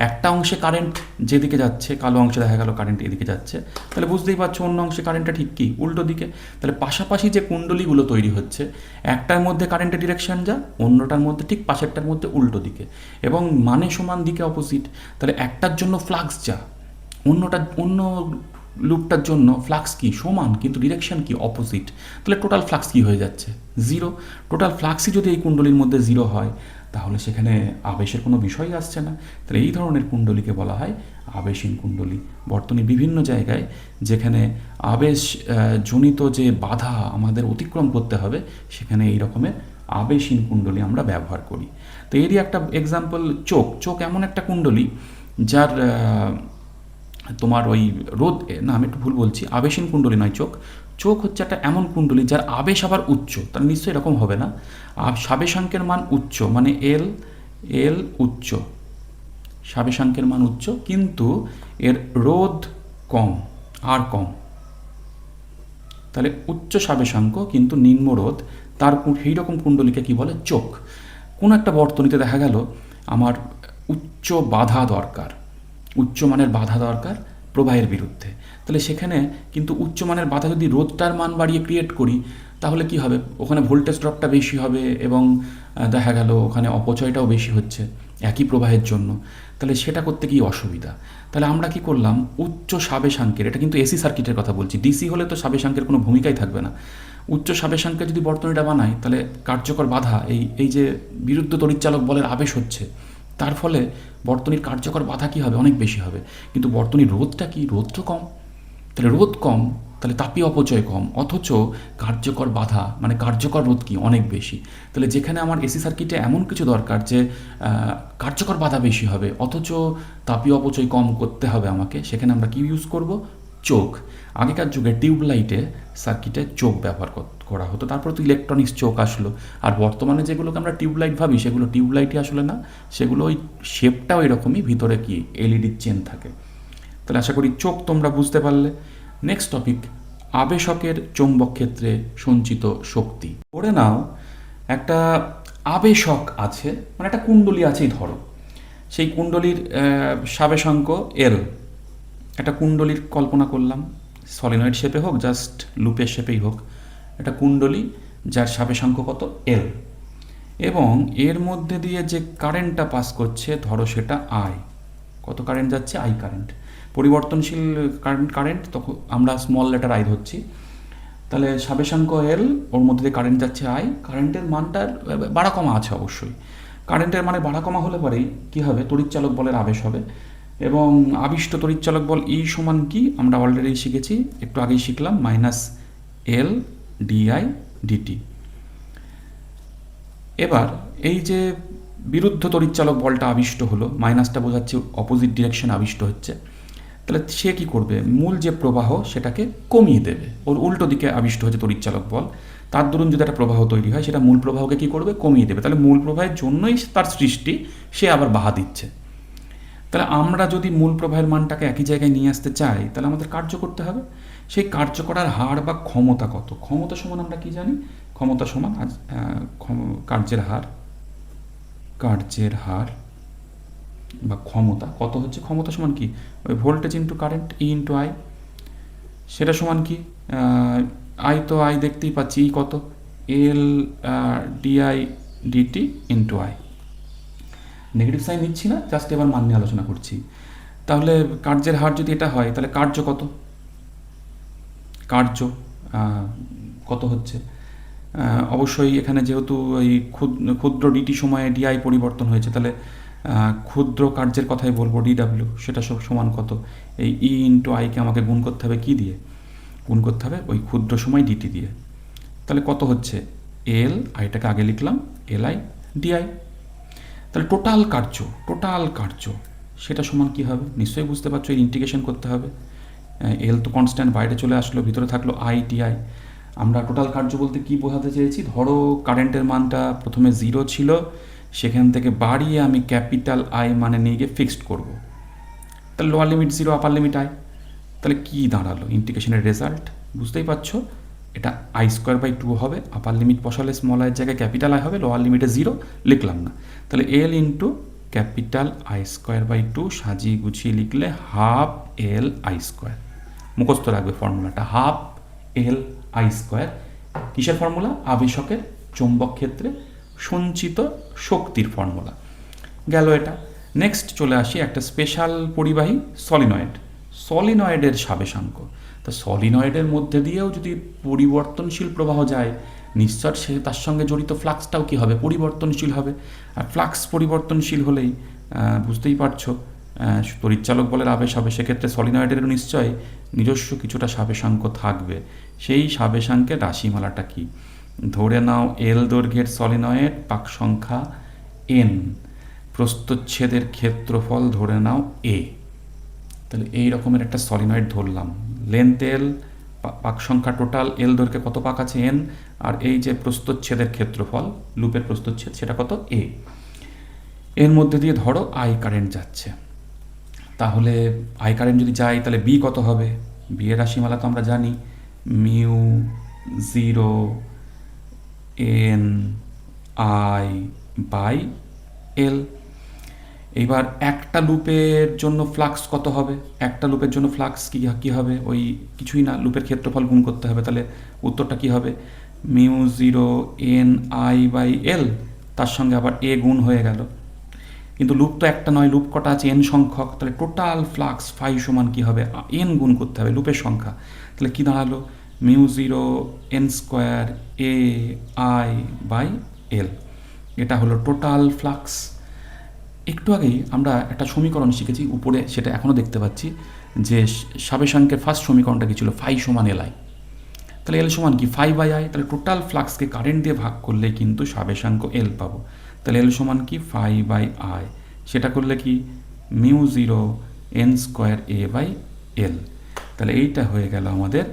একটা অংশে কারেন্ট যেদিকে যাচ্ছে, কালো অংশে দেখা গেল কারেন্ট এদিকে যাচ্ছে, তাহলে বুঝতেই পারছো অন্য অংশে কারেন্টটা ঠিক কি উল্টো দিকে। তাহলে পাশাপাশি যে কুণ্ডলীগুলো তৈরি হচ্ছে, একটার মধ্যে কারেন্টের ডিরেকশন যা, অন্যটার মধ্যে ঠিক পাশেরটার মধ্যে উল্টো দিকে, এবং মানে সমান দিকে অপোজিট। তাহলে একটার জন্য ফ্লাক্স যা, অন্য লুপটার জন্য ফ্লাক্স কি সমান কিন্তু ডিরেকশন কি অপোজিট। তাহলে টোটাল ফ্লাক্স কি হয়ে যাচ্ছে? জিরো। টোটাল ফ্লাক্সই যদি এই কুণ্ডলীর মধ্যে জিরো হয় তাহলে সেখানে আবেশের কোনো বিষয়ই আসছে না। তাহলে এই ধরনের কুণ্ডলীকে বলা হয় আবেশহীন কুণ্ডলী। বর্তমানে বিভিন্ন জায়গায় যেখানে আবেশ জনিত যে বাধা আমাদের অতিক্রম করতে হবে, সেখানে এই রকমের আবেশহীন কুণ্ডলী আমরা ব্যবহার করি। তো এরই একটা এক্সাম্পল চোখ এমন একটা কুণ্ডলী যার তোমার ওই রোধ না, আমি একটু ভুল বলছি, আবেশহীন কুণ্ডলী নয় চোখ হচ্ছে একটা এমন কুণ্ডলী যার আবেশ আবার উচ্চ। তার নিশ্চয়ই এরকম হবে না। আর সাবেশাঙ্কের মান উচ্চ মানে এল উচ্চ, সাবেশাঙ্কের মান উচ্চ কিন্তু এর রোধ কম, আর কম। তাহলে উচ্চ সাবেশাঙ্ক কিন্তু নিম্ন রোধ, তার সেই রকম কুণ্ডলীকে কি বলে? চোখ। কোনো একটা বর্তনীতে দেখা গেল আমার উচ্চ বাধা দরকার, উচ্চমানের বাধা দরকার প্রবাহের বিরুদ্ধে। তাহলে সেখানে কিন্তু উচ্চমানের বাধা যদি রোধটার মান বাড়িয়ে ক্রিয়েট করি তাহলে কি হবে? ওখানে ভোল্টেজ ড্রপটা বেশি হবে এবং দেখা গেল ওখানে অপচয়টাও বেশি হচ্ছে একই প্রবাহের জন্য। তাহলে সেটা করতে গিয়ে অসুবিধা। তাহলে আমরা কি করলাম? উচ্চ সাবেশাঙ্কের, এটা কিন্তু এসি সার্কিটের কথা বলছি, ডিসি হলে তো সাবেশাঙ্কের কোনো ভূমিকাই থাকবে না। উচ্চ সাবেশাঙ্কে যদি বর্তনীটা বানাই তাহলে কার্যকর বাধা এই যে বিরুদ্ধ তড়িৎচালক বলের আবেশ হচ্ছে, তার ফলে বর্তনীর কার্যকর বাধা কী হবে? অনেক বেশি হবে। কিন্তু বর্তনীর রোধটা কি? রোধ তো কম। তাহলে রোধ কম, তাহলে তাপীয় অপচয় কম, অথচ কার্যকর বাধা মানে কার্যকর রোধ কি? অনেক বেশি। তাহলে যেখানে আমার এসি সার্কিটে এমন কিছু দরকার যে কার্যকর বাধা বেশি হবে অথচ তাপীয় অপচয় কম করতে হবে আমাকে, সেখানে আমরা কি ইউজ করব? চোখ। আগেকার যুগে টিউবলাইটে সার্কিটে চোখ ব্যবহার করা হতো, তারপর তো ইলেকট্রনিক্স চোখ আসলো। আর বর্তমানে যেগুলোকে আমরা টিউবলাইট ভাবি সেগুলো টিউবলাইটই আসলে না, সেগুলো ওই শেপটাও এরকমই, ভিতরে কি এলইডির চেন থাকে। তাহলে আশা করি চোখ তোমরা বুঝতে পারলে। নেক্সট টপিক, আবেশকের চৌম্বক ক্ষেত্রে সঞ্চিত শক্তি। ধরে নাও একটা আবেশক আছে, মানে একটা কুণ্ডলী আছেই ধরো, সেই কুণ্ডলীর সাবেশাঙ্ক এল। একটা কুণ্ডলীর কল্পনা করলাম, সলিনয়েড শেপে হোক জাস্ট লুপের শেপেই হোক, একটা কুণ্ডলী যার সাবেশাঙ্ক কত? এল, এবং এর মধ্যে দিয়ে যে কারেন্টটা পাস করছে ধরো সেটা আই। কত কারেন্ট যাচ্ছে? I current. পরিবর্তনশীল কারেন্ট তখন আমরা স্মল লেটার আই ধরছি। তাহলে সাবেশাঙ্ক এল, ওর মধ্যে দিয়ে কারেন্ট যাচ্ছে আই, কারেন্টের মানটার বাড়া কমা আছে অবশ্যই। কারেন্টের মানে বাড়া কমা হলে পরেই কী হবে, তড়িৎচালক বলের আবেশ হবে। এবং আবিষ্ট তড়িৎচালক বল ই সমান কি আমরা অলরেডি শিখেছি, একটু আগেই শিখলাম, মাইনাস এল ডিআই ডিটি। এবার এই যে বিরুদ্ধ তড়িৎচালক বলটা আবিষ্ট হলো, মাইনাসটা বোঝাচ্ছে অপোজিট ডিরেকশন আবিষ্ট হচ্ছে, তাহলে সে কি করবে, মূল যে প্রবাহ সেটাকে কমিয়ে দেবে। ওর উল্টো দিকে আবিষ্ট হচ্ছে তড়িৎচালক বল, তার দরুন যদি একটা প্রবাহ তৈরি হয়, সেটা মূল প্রবাহকে কি করবে, কমিয়ে দেবে। তাহলে মূল প্রবাহের জন্যই তার সৃষ্টি, সে আবার বাধা দিচ্ছে। তাহলে আমরা যদি মূল প্রবাহের মানটাকে একই জায়গায় নিয়ে আসতে চাই, তাহলে আমাদের কার্য করতে হবে। সেই কার্য করার হার বা ক্ষমতা কত, ক্ষমতা সমান আমরা কি জানি, ক্ষমতা সমান কার্যের হার বা ক্ষমতা কত হচ্ছে, ক্ষমতা সমান কি, ওই voltage into current E into I, সেটা সমান কি, আই তো আই দেখতেই পাচ্ছি, ই কত, L DI DT into I. Negative sign নিচ্ছি না, জাস্ট এবার মান নিয়ে আলোচনা করছি। তাহলে কার্যের হার যদি এটা হয়, তাহলে কার্য কত, কার্য কত হচ্ছে, অবশ্যই এখানে যেহেতু এই ক্ষুদ্র ডিটি সময়ে ডিআই পরিবর্তন হয়েছে, তাহলে ক্ষুদ্র কার্যের কথাই বলবো, ডিডাব্লিউ, সেটা সব সমান কত, এই ই ইন্টু আইকে আমাকে গুণ করতে হবে কি দিয়ে, গুণ করতে হবে ওই ক্ষুদ্র সময় ডিটি দিয়ে। তাহলে কত হচ্ছে, এল, আইটাকে আগে লিখলাম, এল আই ডিআই। তাহলে টোটাল কার্য সেটা সমান কী হবে, নিশ্চয়ই বুঝতে পারছো, এই ইন্টিগ্রেশন করতে হবে। এল তো কনস্ট্যান্ট বাইরে চলে আসলো, ভিতরে থাকলো আই টিআই। আমরা টোটাল কার্য বলতে কি বোঝাতে চেয়েছি, ধরো কারেন্টের মানটা প্রথমে 0 ছিল, সেখান থেকে বাড়িয়ে আমি ক্যাপিটাল আই মানে নিয়ে গিয়ে ফিক্সড করব। তাহলে lower limit 0, upper limit I, তাহলে কি দাঁড়ালো ইন্টিগ্রেশনের রেজাল্ট, বুঝতেই পারছো, এটা আই স্কোয়ার বাই 2 হবে, আপার লিমিট বসালে স্মল আইয়ের জায়গায় ক্যাপিটাল আই হবে, লোয়ার লিমিটে 0 লিখলাম না। তাহলে L into capital I square by 2 সাজিয়ে গুছিয়ে লিখলে হাফ এল আই স্কোয়ার। মুখস্থ রাখবে ফর্মুলাটা, হাফ এল আই স্কোয়ার। কিসের ফর্মুলা, আবেশকের চৌম্বক ক্ষেত্রে সঞ্চিত শক্তির ফর্মুলা। গেল এটা। নেক্সট চলে আসি একটা স্পেশাল পরিবাহী সলিনয়েডের সাবেশাঙ্ক। তা সলিনয়েডের মধ্যে দিয়েও যদি পরিবর্তনশীল প্রবাহ যায়, নিশ্চয় সে তার সঙ্গে জড়িত ফ্লাক্সটাও কী হবে, পরিবর্তনশীল হবে। আর ফ্লাক্স পরিবর্তনশীল হলেই বুঝতেই পারছো তড়িৎচালক বলের আবেশ হবে, সেক্ষেত্রে সলিনয়েডেরও নিশ্চয়ই নিজস্ব কিছুটা সাবেশাঙ্ক থাকবে। সেই সাবেশাঙ্কের রাশিমালাটা কি, ধরে নাও এল দৈর্ঘ্যের সলিনয়েড, পাক সংখ্যা এন, প্রস্থচ্ছেদের ক্ষেত্রফল ধরে নাও এ। তাহলে এই রকমের একটা সলিনয়েড ধরলাম, লেন্থ এল, পাক সংখ্যা টোটাল এল দৈর্ঘ্যে কত পাক আছে এন, আর এই যে প্রস্থচ্ছেদের ক্ষেত্রফল, লুপের প্রস্থচ্ছেদ সেটা কত এ। এর মধ্যে দিয়ে ধরো আই কারেন্ট যাচ্ছে, তাহলে আই কারেন্ট যদি যায় তাহলে বি কত হবে, বি এর রাশিমালা তো আমরা জানি, mu 0 N I by L. এইবার একটা লুপের জন্য ফ্লাক্স কত হবে, একটা লুপের জন্য ফ্লাক্স কী হবে, ওই কিছুই না, লুপের ক্ষেত্রফল গুণ করতে হবে। তাহলে উত্তরটা কী হবে, mu 0 N I by L, তার সঙ্গে আবার এ গুণ হয়ে গেল। কিন্তু লুপ তো একটা নয়, লুপ কটা আছে, এন সংখ্যক, তাহলে টোটাল ফ্লাক্স ফাই সমান কী হবে, এন গুণ করতে হবে লুপের সংখ্যা। তাহলে কী দাঁড়ালো, mu 0 N square A I by L, এটা হলো টোটাল ফ্লাক্স। একটু আগেই আমরা একটা সমীকরণ শিখেছি উপরে, সেটা এখনও দেখতে পাচ্ছি, যে সাবেশাঙ্কের ফার্স্ট সমীকরণটা কী ছিল, ফাই সমান এল আই। তাহলে এল সমান কি, ফাই বাই আই, তাহলে টোটাল ফ্লাক্সকে কারেন্ট দিয়ে ভাগ করলে কিন্তু সাবেশাঙ্ক এল পাবো। তাহলে এল সমান কি, ফাই বাই আই, সেটা করলে কি, mu 0 N square A by L. তাহলে এইটা হয়ে গেল আমাদের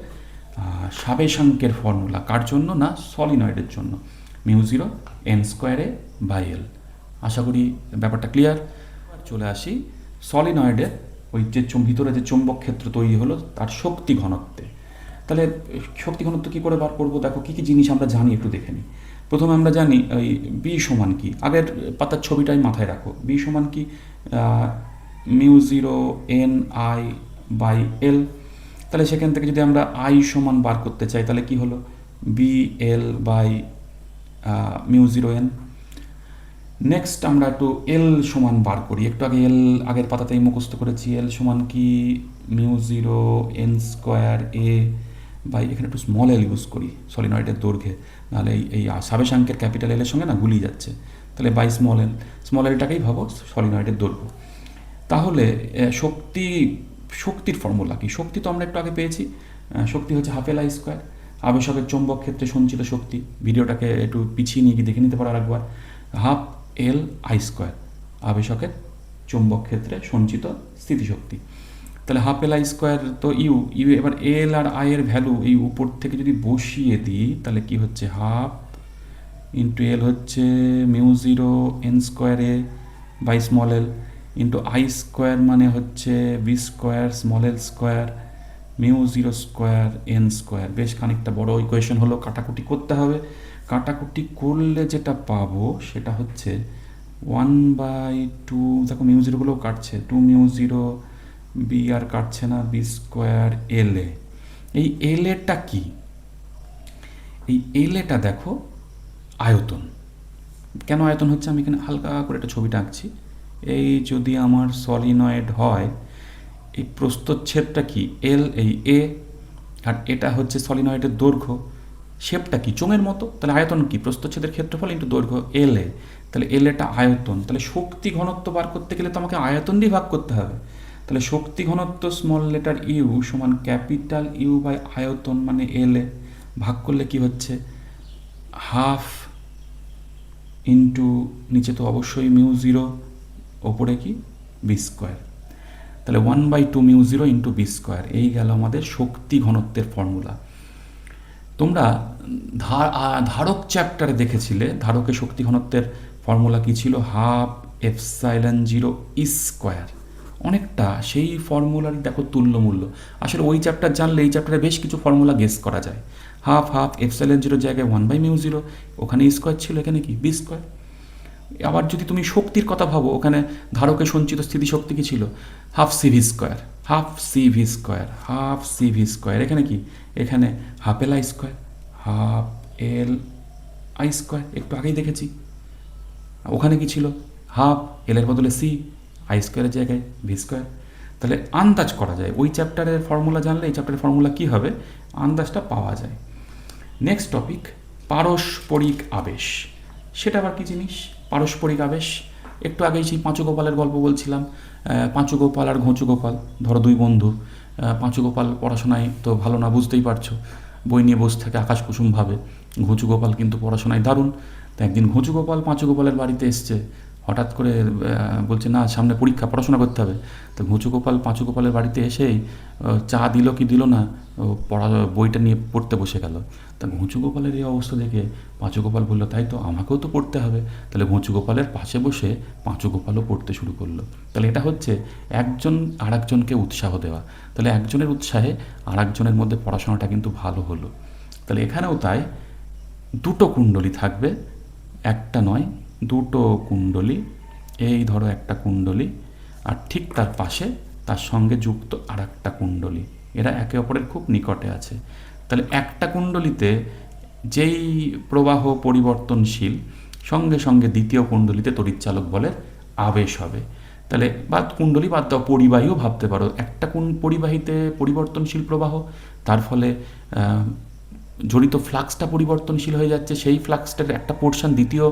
সাবেশাঙ্কের ফর্মুলা, কার জন্য না, সলিনয়েডের জন্য, mu 0 N square A by L. আশা করি ব্যাপারটা ক্লিয়ার। চলে আসি সলিনয়েডের ওই যে ভিতরে যে চৌম্বক ক্ষেত্র তৈরি হলো তার শক্তি ঘনত্বে। তাহলে শক্তি ঘনত্ব কী করে বার করবো, দেখো কী কী জিনিস আমরা জানি একটু দেখে নিই। প্রথমে আমরা জানি ওই বি সমান কি, আগের পাতার ছবিটাই মাথায় রাখো, বি সমান কি, mu 0 N I by L. তাহলে সেখান থেকে যদি আমরা আই সমান বার করতে চাই, তাহলে কি হলো, B L by mu 0 N. Next আমরা একটু এল সমান বার করি, একটু আগে এল আগের পাতাতেই মুখস্থ করেছি, এল সমান কি, mu 0 N square A by এখানে একটু স্মল এল ইউজ করি সলিনয়েডের দৈর্ঘ্যে, নাহলে এই সাবেশাঙ্কের ক্যাপিটাল এলের সঙ্গে না গুলিয়ে যাচ্ছে, তাহলে বাই স্মল এলটাকেই ভাবো সলিনয়েডের দৈর্ঘ্য। তাহলে শক্তির ফর্মুলা কি? শক্তি তো আমরা একটু আগে পেয়েছি, শক্তি হচ্ছে হাফ এল আই স্কোয়ার। আবেশকের চৌম্বক ক্ষেত্রে সঞ্চিত শক্তি, ভিডিওটাকে একটু পিছিয়ে নিয়ে গিয়ে দেখে নিতে পারো আরেকবার। হাফ এল আই স্কোয়ার আবেশকের চৌম্বক ক্ষেত্রে সঞ্চিত স্থিতিশক্তি। তাহলে হাফ এল আই স্কোয়ার তো ইউ এবার এল আর আই এর ভ্যালু এই উপর থেকে যদি বসিয়ে দিই তাহলে কি হচ্ছে, হাফ ইন্টু এল হচ্ছে মিউ জিরো এন স্কোয়ারে by small L into I square মানে হচ্ছে B square small L square mu zero square N square. বেশ খানিকটা বড় ইকুয়েশন হলো, কাটাকুটি করতে হবে। কাটাকুটি করলে যেটা পাবো সেটা হচ্ছে 1/2, দেখো মিউ জিরোগুলোও কাটছে, 2 মিউ জিরো, বি আর কাটছে না, বি স্কোয়ার এল এ। এই এল এটা কি? এই এল এটা দেখো আয়তন। কেন আয়তন হচ্ছে আমি এখানে হালকা করে একটা ছবিটা আঁকছি। এই যদি আমার সলিনয়েড হয়, এই প্রস্থচ্ছেদটা কি এল, এই এ, আর এটা হচ্ছে সলিনয়েডের দৈর্ঘ্য। শেপটা কি চোঙের মতো, তাহলে আয়তন কি প্রস্থচ্ছেদের ক্ষেত্রফল ইন্টু দৈর্ঘ্য এল এ। তাহলে এল এটা আয়তন, তাহলে শক্তি ঘনত্ব বার করতে গেলে তো আমাকে আয়তন দিয়ে ভাগ করতে হবে। তাহলে শক্তি ঘনত্ব স্মল লেটার ইউ সমান ক্যাপিটাল ইউ বাই আয়তন মানে এল এ। ভাগ করলে কি হচ্ছে, হাফ ইন্টু নিচে তো অবশ্যই মিউ জিরো, ওপরে কি বি স্কোয়ার। তাহলে 1/2 mu zero into B square. এই গেল আমাদের শক্তি ঘনত্বের ফর্মুলা। তোমরা ধারক চ্যাপ্টারে দেখেছিলে ধারকের শক্তি ঘনত্বের ফর্মুলা কি ছিল, হাফ এপসাইলন জিরো ই স্কোয়ার। অনেকটা সেই ফর্মুলারই দেখো তুল্যমূল্য। আসলে ওই চ্যাপ্টার জানলে এই চ্যাপ্টারে বেশ কিছু ফর্মুলা গেস করা যায়। হাফ এপসাইলন জিরোর জায়গায় 1/মিউ জিরো, ওখানে স্কোয়ার ছিল, এখানে কি বি স্কোয়ার। আবার যদি তুমি শক্তির কথা ভাবো, ওখানে ধারকে সঞ্চিত স্থিতিশক্তি কি ছিল, half CV square, half CV square. এখানে কি, এখানে half L I square, half L I square, একটু আগেই দেখেছি। ওখানে কি ছিল, হাফ এলের বদলে সি, আই স্কোয়ারের জায়গায় ভি স্কোয়ার। তাহলে আন্দাজ করা যায়, ওই চ্যাপ্টারের ফর্মুলা জানলে এই চ্যাপ্টারের ফর্মুলা কী হবে আন্দাজটা পাওয়া যায়। নেক্সট টপিক, পারস্পরিক আবেশ। সেটা আবার কী জিনিস পারস্পরিক আবেশ? একটু আগেই সেই পাঁচু গোপালের গল্প বলছিলাম। পাঁচু গোপাল আর ঘুঁচু গোপাল, ধরো দুই বন্ধু। পাঁচু গোপাল পড়াশোনায় তো ভালো না, বুঝতেই পারছো, বই নিয়ে বসে থাকে আকাশ কুসুম ভাবে। ঘুঁচু গোপাল কিন্তু পড়াশোনায় দারুণ। তো একদিন ঘুঁচু গোপাল পাঁচু গোপালের বাড়িতে এসছে, হঠাৎ করে বলছে না সামনে পরীক্ষা, পড়াশোনা করতে হবে। তো ঘুঁচু গোপাল পাঁচু গোপালের বাড়িতে এসেই চা দিল কি দিল না, বইটা নিয়ে পড়তে বসে গেল। তা ঘুঁচু গোপালের এই অবস্থা দেখে পাঁচু গোপাল বললো তাই তো, আমাকেও তো পড়তে হবে। তাহলে ঘুঁচু গোপালের পাশে বসে পাঁচু গোপালও পড়তে শুরু করলো। তাহলে এটা হচ্ছে একজন আর একজনকে উৎসাহ দেওয়া। তাহলে একজনের উৎসাহে আর একজনের মধ্যে পড়াশোনাটা কিন্তু ভালো হলো। তাহলে এখানেও তাই, দুটো কুণ্ডলী থাকবে, একটা নয় দুটো কুণ্ডলী। এই ধরো একটা কুণ্ডলী, আর ঠিক তার পাশে তার সঙ্গে যুক্ত আর একটা কুণ্ডলী, এরা একে অপরের খুব নিকটে আছে। তাহলে একটা কুণ্ডলীতে যেই প্রবাহ পরিবর্তনশীল, সঙ্গে সঙ্গে দ্বিতীয় কুণ্ডলীতে তড়িৎচালক বলের আবেশ হবে। তাহলে বা কুণ্ডলী বাদ দাও, পরিবাহীও ভাবতে পারো। একটা পরিবাহীতে পরিবর্তনশীল প্রবাহ, তার ফলে জড়িত ফ্লাক্সটা পরিবর্তনশীল হয়ে যাচ্ছে, সেই ফ্লাক্সটার একটা পোর্শন দ্বিতীয়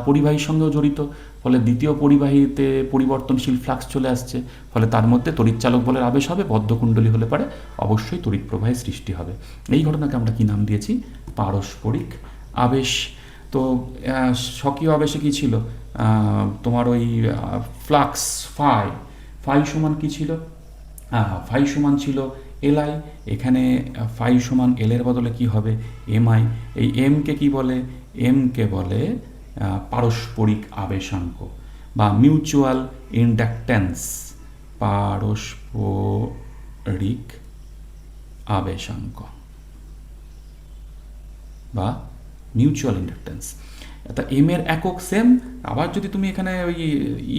পরিবাহীর সঙ্গেও জড়িত, ফলে দ্বিতীয় পরিবাহীতে পরিবর্তনশীল ফ্লাক্স চলে আসছে, ফলে তার মধ্যে তড়িৎচালক বলের আবেশ হবে। বদ্ধকুণ্ডলী হলে পারে অবশ্যই তড়িৎ প্রবাহের সৃষ্টি হবে। এই ঘটনাকে আমরা কি নাম দিয়েছি, পারস্পরিক আবেশ। তো স্বকীয় আবেশে কী ছিল, তোমার ওই ফ্লাক্স ফাই সমান কী ছিল, ফাই সমান ছিল এলআই। এখানে ফাই সমান এলের বদলে কি হবে, এমআই। এই এমকে কি বলে, এমকে বলে পারস্পরিক আবেশাঙ্ক বা মিউচুয়াল ইন্ডাকট্যান্স, পারস্পরিক আবেশাঙ্ক বা মিউচুয়াল ইন্ডাকট্যান্স। তা এম এর একক সেম। আবার যদি তুমি এখানে ওই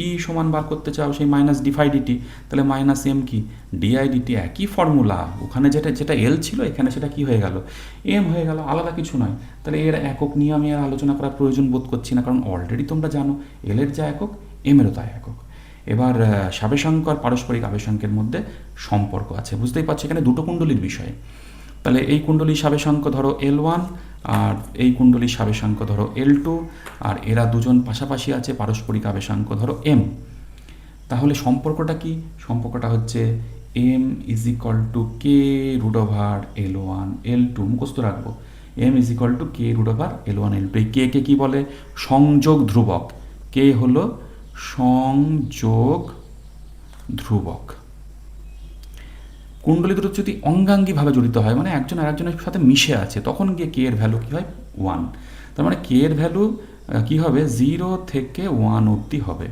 ই সমান বার করতে চাও, সেই মাইনাস ডিফাই ডিটি, তাহলে মাইনাস এম কি ডিআই ডিটি, একই ফর্মুলা। ওখানে যেটা এল ছিল এখানে সেটা কি হয়ে গেল, এম হয়ে গেল, আলাদা কিছু নয়। তাহলে এর একক নিয়ে আমি আর আলোচনা করার প্রয়োজন বোধ করছি না, কারণ অলরেডি তোমরা জানো এল এর যা একক এম এরও তা একক। এবার সাবেশাঙ্ক আর পারস্পরিক আবেশাঙ্কের মধ্যে সম্পর্ক আছে, বুঝতেই পারছো এখানে দুটো কুণ্ডলীর বিষয়। তাহলে এই কুণ্ডলীর সাবেশাঙ্ক ধরো L1 আর এই কুণ্ডলীর সাবেশাঙ্ক ধরো L2, আর এরা দুজন পাশাপাশি আছে, পারস্পরিক আবেশাঙ্ক ধরো M। তাহলে সম্পর্কটা কি? সম্পর্কটা হচ্ছে M is equal to K root over L1 L2, মুখস্থ রাখবো। M is equal to K root over L1 L2। এই কে কে কি বলে? সংযোগ ধ্রুবক। কে হলো সংযোগ ধ্রুবক। কুণ্ডলী দুটো যদি অঙ্গাঙ্গিভাবে জড়িত হয়, মানে একজন আর একজনের সাথে মিশে আছে, তখন গিয়ে কে এর ভ্যালু কী হয়? 1। তার মানে কে এর ভ্যালু কী হবে? 0 থেকে 1 অবধি হবে।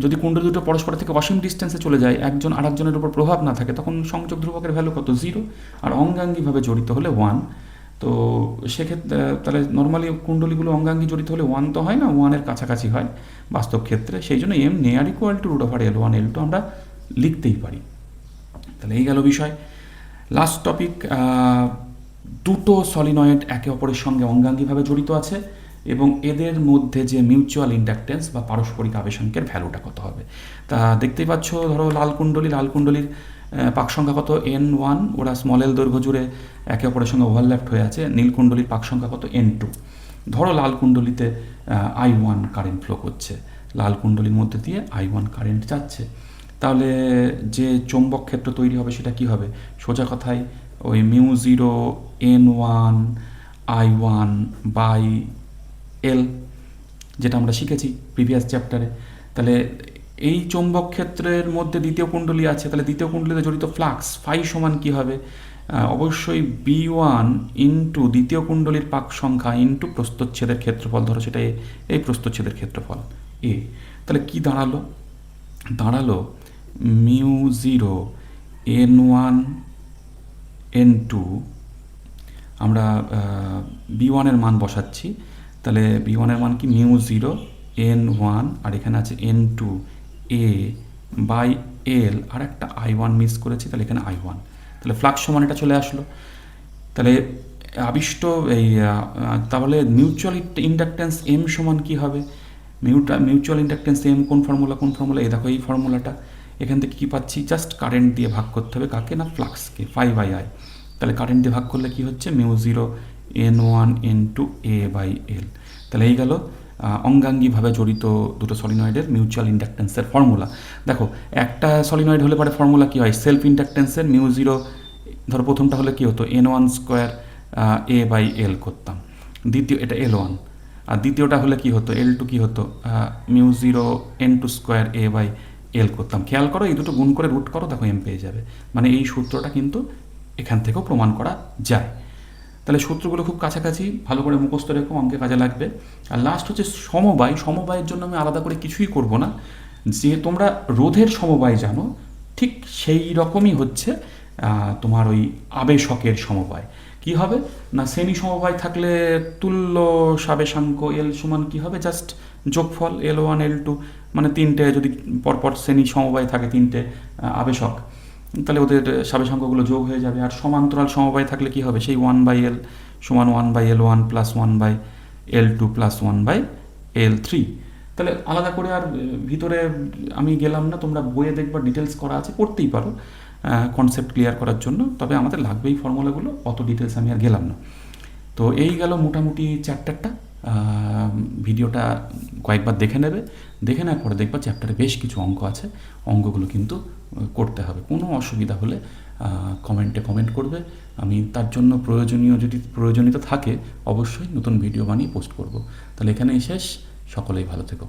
যদি কুণ্ডলী দুটো পরস্পর থেকে অসীম ডিস্টেন্সে চলে যায়, একজন আর একজনের উপর প্রভাব না থাকে, তখন সংযোগ ধ্রুবকের ভ্যালু কত? 0। আর অঙ্গাঙ্গিভাবে জড়িত হলে 1। তো সেক্ষেত্রে তাহলে নর্মালি কুণ্ডলীগুলো অঙ্গাঙ্গি জড়িত হলে 1 তো হয় না, 1-এর কাছাকাছি হয় বাস্তব ক্ষেত্রে। সেই জন্য M নেয়ার equal to root over L1 L2 আমরা লিখতেই পারি। তাহলে এই গেল বিষয়। লাস্ট টপিক, দুটো সলিনয়েড একে অপরের সঙ্গে অঙ্গাঙ্গিভাবে জড়িত আছে এবং এদের মধ্যে যে মিউচুয়াল ইন্ডাকটেন্স বা পারস্পরিক আবেশাঙ্কের ভ্যালুটা কত হবে। তা দেখতেই পাচ্ছ, ধরো লাল কুণ্ডলীর পাক সংখ্যা কত? N1, ওরা স্মল l দৈর্ঘ্য জুড়ে একে অপরের সঙ্গে ওভারল্যাপড হয়ে আছে। নীল কুণ্ডলীর পাক সংখ্যা কত? N2। ধরো লাল কুণ্ডলীতে I1 কারেন্ট ফ্লো করছে, লাল কুণ্ডলীর মধ্যে দিয়ে I1 কারেন্ট যাচ্ছে। তাহলে যে চৌম্বক ক্ষেত্র তৈরি হবে সেটা কি হবে? সোজা কথায় ওই μ0 N1 I1 বাই L, যেটা আমরা শিখেছি প্রিভিয়াস চ্যাপ্টারে। তাহলে এই চৌম্বক ক্ষেত্রের মধ্যে দ্বিতীয় কুণ্ডলী আছে, তাহলে দ্বিতীয় কুণ্ডলীতে জড়িত ফ্লাক্স ফাই সমান কী হবে? অবশ্যই B1 ইন্টু দ্বিতীয় কুণ্ডলীর পাক সংখ্যা ইন্টু প্রস্থচ্ছেদের ক্ষেত্রফল, ধরো সেটা এই প্রস্থচ্ছেদের ক্ষেত্রফল A। তাহলে কি দাঁড়ালো μ0 N1 N2, আমরা B1 এর মান বসাচ্ছি। তাহলে B1 এর মান কি? μ0 N1, আর এখানে আছে N2 A বাই L, আর একটা I1 মিস করেছি, তাহলে এখানে I1। তাহলে ফ্লাক্স সমান এটা চলে আসলো। তাহলে আবিষ্ট তাহলে মিউচুয়াল ইন্ডাকটেন্স M সমান কি হবে? মিউচুয়াল ইন্ডাকটেন্স M কোন ফর্মুলা? এই দেখো এই ফর্মুলাটা। এখান থেকে কি পাচ্ছি? জাস্ট কারেন্ট দিয়ে ভাগ করতে হবে, কাকে না? ফ্লাক্সকে, ফাই বাই আই। তাহলে কারেন্ট দিয়ে ভাগ করলে কি হচ্ছে? μ0 N1 N2 A by L। তাহলে এই গেল অঙ্গাঙ্গিভাবে জড়িত দুটো সলিনয়েডের মিউচুয়াল ইন্ডাকটেন্সের ফর্মুলা। দেখো, একটা সলিনয়েড হলে পরে ফর্মুলা কী হয়? সেলফ ইন্ডাকটেন্সের μ0, ধরো প্রথমটা হলে কী হতো? N1 square A by L করতাম, দ্বিতীয় এটা L1, আর দ্বিতীয়টা হলে কী হতো? L2 কী হতো? μ0 N2 square A by L করতাম। খেয়াল করো, এই দুটো গুণ করে রুট করো, দেখো M পেয়ে যাবে। মানে এই সূত্রটা কিন্তু এখান থেকেও প্রমাণ করা যায়। তাহলে সূত্রগুলো খুব কাছাকাছি, ভালো করে মুখস্থ রেখো, অঙ্কে কাজে লাগবে। আর লাস্ট হচ্ছে সমবায়। সমবায়ের জন্য আমি আলাদা করে কিছুই করব না। যে তোমরা রোধের সমবায় জানো, ঠিক সেই রকমই হচ্ছে তোমার ওই আবেশকের সমবায়। কি হবে না? শ্রেণী সমবায় থাকলে তুল্য সাবেশাঙ্ক L সমান কি হবে? জাস্ট যোগফল L1 L2, মানে তিনটে যদি পরপর শ্রেণী সমবায় থাকে, তিনটে আবেশক, তাহলে ওদের সাবেশাঙ্কগুলো যোগ হয়ে যাবে। আর সমান্তরাল সমবায় থাকলে কি হবে? সেই 1/L সমান 1/L1 plus 1/L2 plus 1/L3। তাহলে আলাদা করে আর ভিতরে আমি গেলাম না, তোমরা বইয়ে দেখবা ডিটেলস করা আছে, পড়তেই পারো কনসেপ্ট ক্লিয়ার করার জন্য। তবে আমাদের লাগবে এই ফর্মুলাগুলো, অত ডিটেলস আমি আর গেলাম না। তো এই গেল মোটামুটি চ্যাপ্টারটা। ভিডিওটা কয়েকবার দেখে নেবে, দেখে নেওয়ার পরে দেখবা চ্যাপ্টারে বেশ কিছু অঙ্ক আছে, অঙ্কগুলো কিন্তু করতে হবে। কোনো অসুবিধা হলে কমেন্ট করবে, আমি তার জন্য প্রয়োজনীয়তা থাকে অবশ্যই নতুন ভিডিও বানিয়ে পোস্ট করব। তাহলে এখানেই শেষ, সকলেই ভালো থেকো।